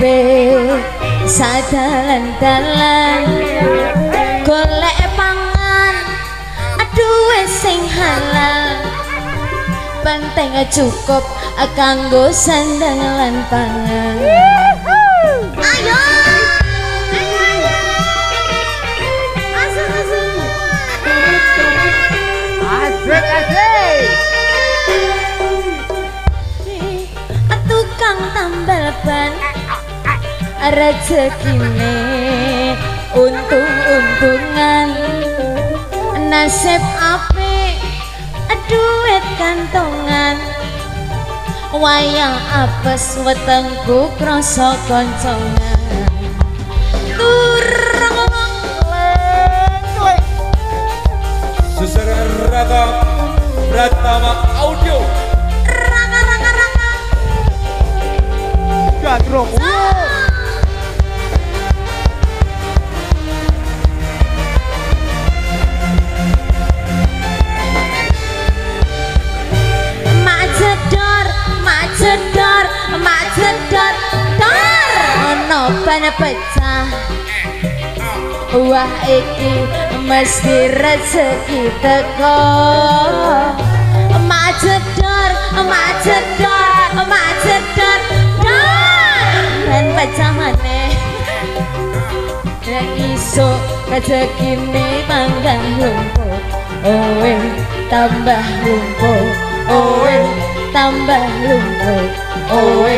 kabeh sadalan-dalan golek pangan duwe sing halal penting cukup kanggo sandang lan pangan. Ayo tukang tambal ban rezekine untung-untungan nasib apik duit kantongan wayang apes wetengku krasa koncongan turang Susara Raka Pratama Audio Raka Gadrong Macedor dor ono ban pecah wah iki mesti rezeki teko macedor dor ban pecah maneh nek iso rezekine manggang lumpur owe tambah lumpur owe tambah lumpur owe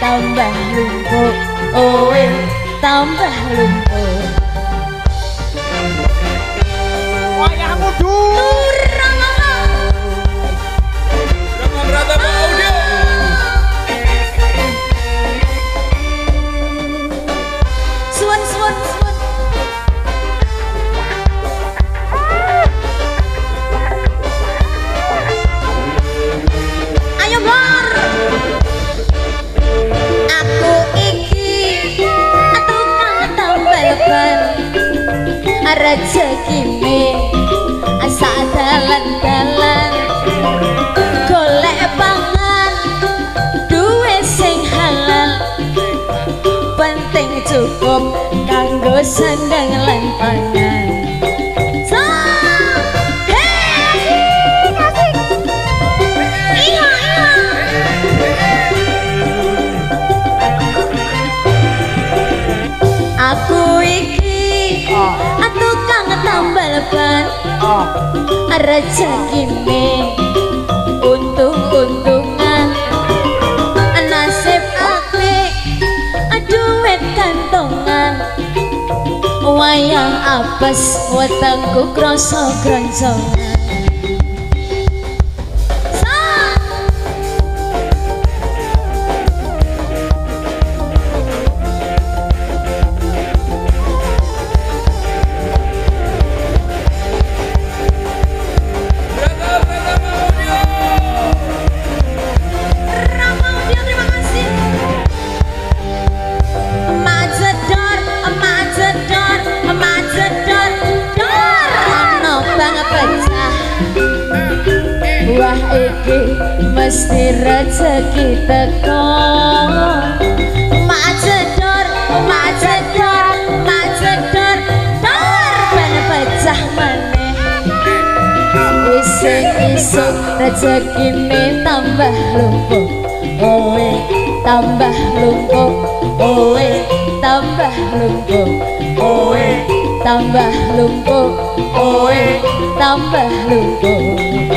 tambah lumpur owe tambah lumpur wayang udur Raka Pratama Audio suwun ayo bor aku iki tukang tambal ban rezekine asa dalan-dalan golek pangan duwe sing halal penting cukup kanggo sandang lan pangan. Aku iki tukang tambal ban rezekine untung-untungan nasib apik duit kantongan wayang apes wetengku krasa kroncongan. Wah iki mesti rezeki teko macedor dor ben pecah maneh isuk rezekine tambah lumpur owe tambah lumpur owe tambah lumpur owe tambah lumpur owe tambah lumpur